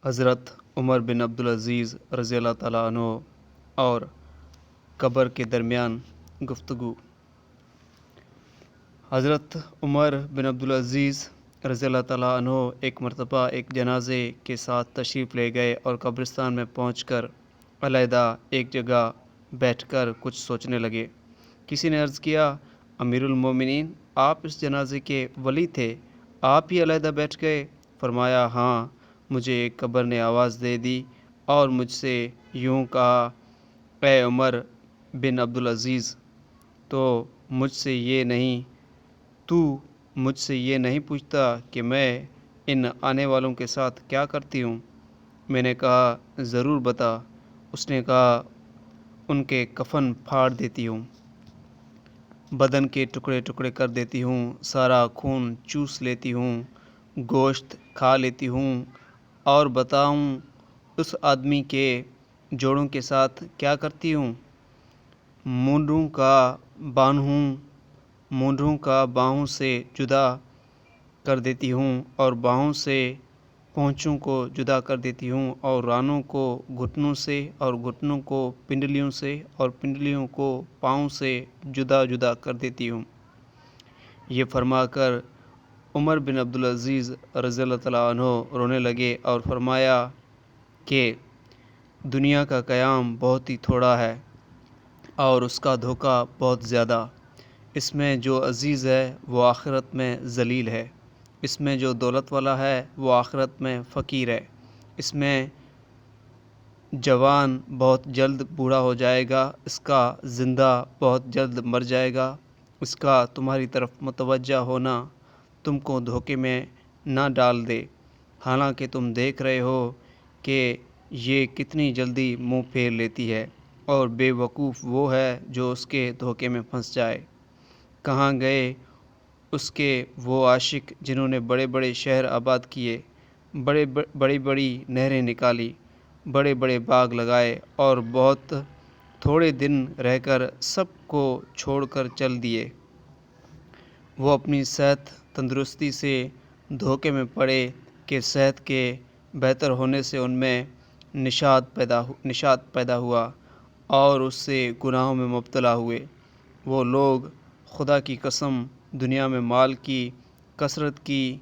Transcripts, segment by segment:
حضرت عمر بن عبدالعزیز رضی اللہ تعالیٰ عنہ اور قبر کے درمیان گفتگو۔ حضرت عمر بن عبدالعزیز رضی اللہ تعالیٰ عنہ ایک مرتبہ ایک جنازے کے ساتھ تشریف لے گئے اور قبرستان میں پہنچ کر علیحدہ ایک جگہ بیٹھ کر کچھ سوچنے لگے۔ کسی نے عرض کیا، امیر المومنین، آپ اس جنازے کے ولی تھے، آپ ہی علیحدہ بیٹھ گئے؟ فرمایا، ہاں، مجھے ایک قبر نے آواز دے دی اور مجھ سے یوں کہا، اے عمر بن عبدالعزیز، تو مجھ سے یہ نہیں پوچھتا کہ میں ان آنے والوں کے ساتھ کیا کرتی ہوں؟ میں نے کہا، ضرور بتا۔ اس نے کہا، ان کے کفن پھاڑ دیتی ہوں، بدن کے ٹکڑے ٹکڑے کر دیتی ہوں، سارا خون چوس لیتی ہوں، گوشت کھا لیتی ہوں، اور بتاؤں اس آدمی کے جوڑوں کے ساتھ کیا کرتی ہوں؟ مونڈھوں کا باہوں سے جدا کر دیتی ہوں، اور باہوں سے پونچھوں کو جدا کر دیتی ہوں، اور رانوں کو گھٹنوں سے، اور گھٹنوں کو پنڈلیوں سے، اور پنڈلیوں کو پاؤں سے جدا جدا کر دیتی ہوں۔ یہ فرما کر عمر بن عبدالعزیز رضی اللہ تعالیٰ عنہ رونے لگے اور فرمایا کہ دنیا کا قیام بہت ہی تھوڑا ہے اور اس کا دھوکہ بہت زیادہ۔ اس میں جو عزیز ہے وہ آخرت میں ذلیل ہے، اس میں جو دولت والا ہے وہ آخرت میں فقیر ہے، اس میں جوان بہت جلد بوڑھا ہو جائے گا، اس کا زندہ بہت جلد مر جائے گا، اس کا تمہاری طرف متوجہ ہونا تم کو دھوکے میں نہ ڈال دے، حالانکہ تم دیکھ رہے ہو کہ یہ کتنی جلدی منہ پھیر لیتی ہے، اور بے وقوف وہ ہے جو اس کے دھوکے میں پھنس جائے۔ کہاں گئے اس کے وہ عاشق جنہوں نے بڑے بڑے شہر آباد کیے، بڑی بڑی نہریں نکالی، بڑے بڑے باغ لگائے، اور بہت تھوڑے دن رہ کر سب کو چھوڑ کر چل دیے؟ وہ اپنی صحت تندرستی سے دھوکے میں پڑے کہ صحت کے بہتر ہونے سے ان میں نشاط پیدا ہوا اور اس سے گناہوں میں مبتلا ہوئے۔ وہ لوگ خدا کی قسم دنیا میں مال کی کثرت کی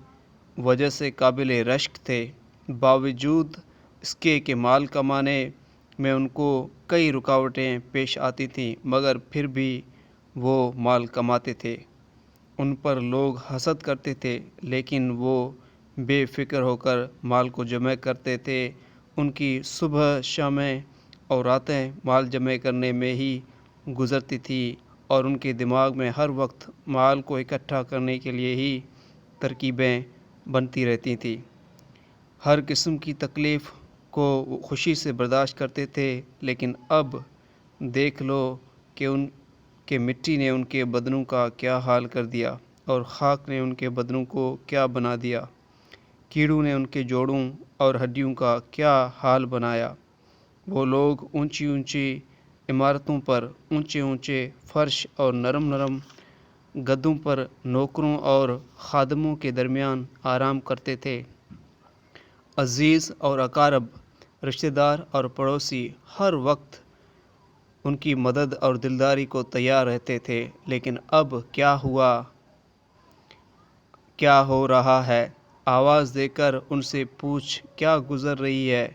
وجہ سے قابل رشک تھے، باوجود اس کے کہ مال کمانے میں ان کو کئی رکاوٹیں پیش آتی تھیں، مگر پھر بھی وہ مال کماتے تھے۔ ان پر لوگ حسد کرتے تھے، لیکن وہ بے فکر ہو کر مال کو جمع کرتے تھے۔ ان کی صبح شامیں اور راتیں مال جمع کرنے میں ہی گزرتی تھی، اور ان کے دماغ میں ہر وقت مال کو اکٹھا کرنے کے لیے ہی ترکیبیں بنتی رہتی تھیں۔ ہر قسم کی تکلیف کو وہ خوشی سے برداشت کرتے تھے، لیکن اب دیکھ لو کہ مٹی نے ان کے بدنوں کا کیا حال کر دیا، اور خاک نے ان کے بدنوں کو کیا بنا دیا۔ کیڑوں نے ان کے جوڑوں اور ہڈیوں کا کیا حال بنایا۔ وہ لوگ اونچی اونچی عمارتوں پر، اونچے اونچے فرش اور نرم نرم گدوں پر نوکروں اور خادموں کے درمیان آرام کرتے تھے۔ عزیز اور اقارب، رشتہ دار اور پڑوسی ہر وقت ان کی مدد اور دلداری کو تیار رہتے تھے، لیکن اب کیا ہو رہا ہے؟ آواز دے کر ان سے پوچھ کیا گزر رہی ہے؟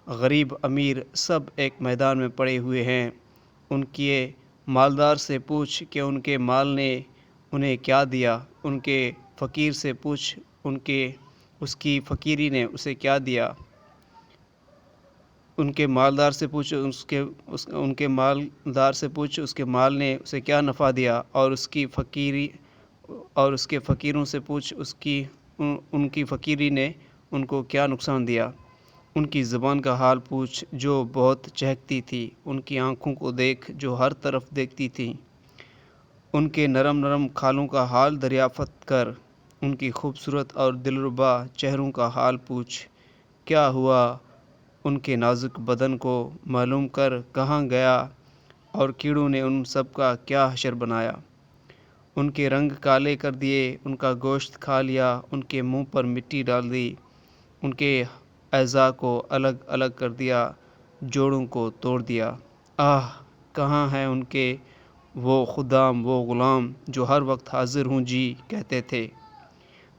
غریب امیر سب ایک میدان میں پڑے ہوئے ہیں۔ ان کے مالدار سے پوچھ کہ ان کے مال نے انہیں کیا دیا، ان کے فقیر سے پوچھ اس کی فقیری نے اسے کیا دیا، ان کے مالدار سے پوچھ اس کے مال نے اسے کیا نفع دیا، اور اس کے فقیروں سے پوچھ ان کی فقیری نے ان کو کیا نقصان دیا۔ ان کی زبان کا حال پوچھ جو بہت چہکتی تھی، ان کی آنکھوں کو دیکھ جو ہر طرف دیکھتی تھیں، ان کے نرم نرم کھالوں کا حال دریافت کر، ان کی خوبصورت اور دلربا چہروں کا حال پوچھ، کیا ہوا ان کے نازک بدن کو معلوم کر کہاں گیا، اور کیڑوں نے ان سب کا کیا حشر بنایا۔ ان کے رنگ کالے کر دیے، ان کا گوشت کھا لیا، ان کے منہ پر مٹی ڈال دی، ان کے اعضاء کو الگ الگ کر دیا، جوڑوں کو توڑ دیا۔ آہ کہاں ہیں ان کے وہ خدام، وہ غلام جو ہر وقت حاضر ہوں جی کہتے تھے؟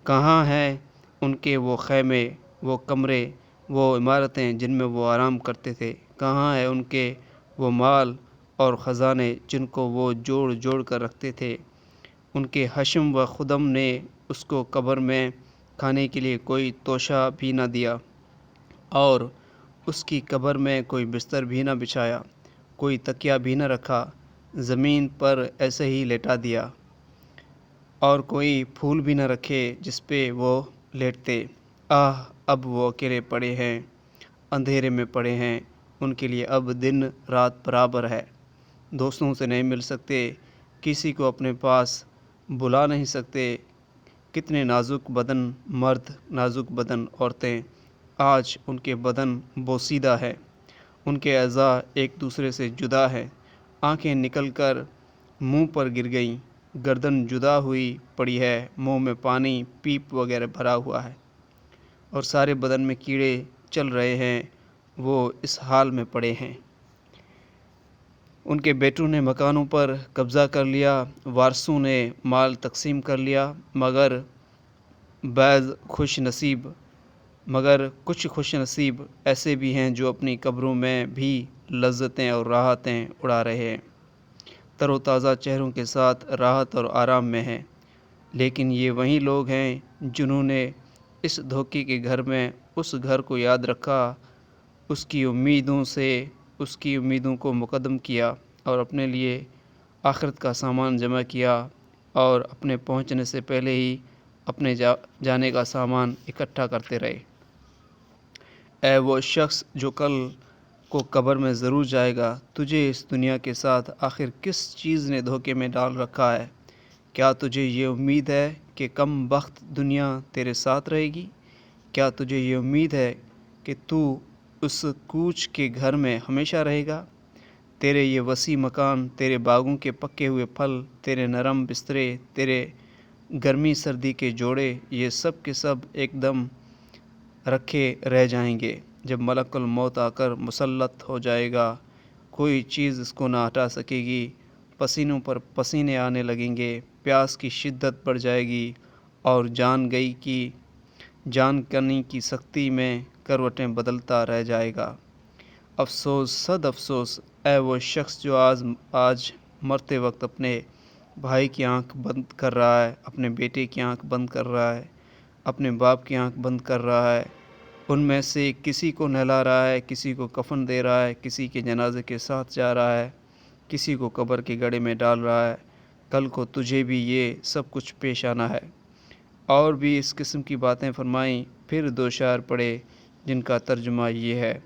کہاں ہیں ان کے وہ خیمے، وہ کمرے، وہ عمارتیں جن میں وہ آرام کرتے تھے؟ کہاں ہے ان کے وہ مال اور خزانے جن کو وہ جوڑ جوڑ کر رکھتے تھے؟ ان کے حشم و خدم نے اس کو قبر میں کھانے کے لیے کوئی توشہ بھی نہ دیا، اور اس کی قبر میں کوئی بستر بھی نہ بچھایا، کوئی تکیہ بھی نہ رکھا، زمین پر ایسے ہی لٹا دیا، اور کوئی پھول بھی نہ رکھے جس پہ وہ لیٹتے۔ آہ اب وہ اکیلے پڑے ہیں، اندھیرے میں پڑے ہیں، ان کے لیے اب دن رات برابر ہے، دوستوں سے نہیں مل سکتے، کسی کو اپنے پاس بلا نہیں سکتے۔ کتنے نازک بدن مرد، نازک بدن عورتیں، آج ان کے بدن بوسیدہ ہے، ان کے اعضاء ایک دوسرے سے جدا ہیں، آنکھیں نکل کر منہ پر گر گئیں، گردن جدا ہوئی پڑی ہے، منہ میں پانی پیپ وغیرہ بھرا ہوا ہے، اور سارے بدن میں کیڑے چل رہے ہیں، وہ اس حال میں پڑے ہیں۔ ان کے بیٹوں نے مکانوں پر قبضہ کر لیا، وارثوں نے مال تقسیم کر لیا، مگر کچھ خوش نصیب ایسے بھی ہیں جو اپنی قبروں میں بھی لذتیں اور راحتیں اڑا رہے ہیں، تر و تازہ چہروں کے ساتھ راحت اور آرام میں ہیں۔ لیکن یہ وہی لوگ ہیں جنہوں نے اس دھوکے کے گھر میں اس گھر کو یاد رکھا، اس کی امیدوں کو مقدم کیا، اور اپنے لیے آخرت کا سامان جمع کیا، اور اپنے پہنچنے سے پہلے ہی اپنے جانے کا سامان اکٹھا کرتے رہے۔ اے وہ شخص جو کل کو قبر میں ضرور جائے گا، تجھے اس دنیا کے ساتھ آخر کس چیز نے دھوکے میں ڈال رکھا ہے؟ کیا تجھے یہ امید ہے کہ کم بخت دنیا تیرے ساتھ رہے گی؟ کیا تجھے یہ امید ہے کہ تو اس کوچ کے گھر میں ہمیشہ رہے گا؟ تیرے یہ وسیع مکان، تیرے باغوں کے پکے ہوئے پھل، تیرے نرم بسترے، تیرے گرمی سردی کے جوڑے، یہ سب کے سب ایک دم رکھے رہ جائیں گے۔ جب ملک الموت آ کر مسلط ہو جائے گا، کوئی چیز اس کو نہ ہٹا سکے گی، پسینوں پر پسینے آنے لگیں گے، پیاس کی شدت بڑھ جائے گی، اور جان کنی کی سختی میں کروٹیں بدلتا رہ جائے گا۔ افسوس، صد افسوس، اے وہ شخص جو آج مرتے وقت اپنے بھائی کی آنکھ بند کر رہا ہے، اپنے بیٹے کی آنکھ بند کر رہا ہے، اپنے باپ کی آنکھ بند کر رہا ہے، ان میں سے کسی کو نہلا رہا ہے، کسی کو کفن دے رہا ہے، کسی کے جنازے کے ساتھ جا رہا ہے، کسی کو قبر کے گڑھے میں ڈال رہا ہے۔ کل کو تجھے بھی یہ سب کچھ پیش آنا ہے۔ اور بھی اس قسم کی باتیں فرمائیں، پھر دو شعر پڑھے جن کا ترجمہ یہ ہے: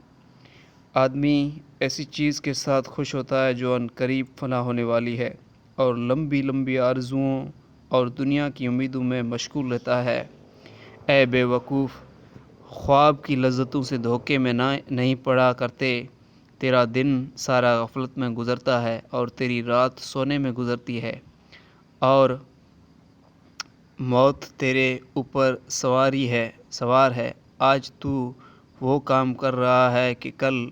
آدمی ایسی چیز کے ساتھ خوش ہوتا ہے جو عن قریب فنا ہونے والی ہے، اور لمبی لمبی آرزوؤں اور دنیا کی امیدوں میں مشغول رہتا ہے۔ اے بے وقوف، خواب کی لذتوں سے دھوکے میں نہیں پڑا کرتے، تیرا دن سارا غفلت میں گزرتا ہے، اور تیری رات سونے میں گزرتی ہے، اور موت تیرے اوپر سوار ہے۔ آج تو وہ کام کر رہا ہے کہ کل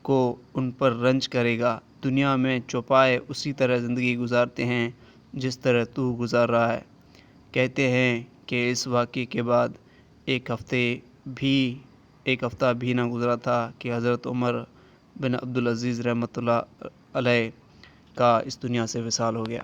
کو ان پر رنج کرے گا۔ دنیا میں چوپائے اسی طرح زندگی گزارتے ہیں جس طرح تو گزار رہا ہے۔ کہتے ہیں کہ اس واقعے کے بعد ایک ہفتہ بھی نہ گزرا تھا کہ حضرت عمر بن عبدالعزیز رحمۃ اللہ علیہ کا اس دنیا سے وصال ہو گیا۔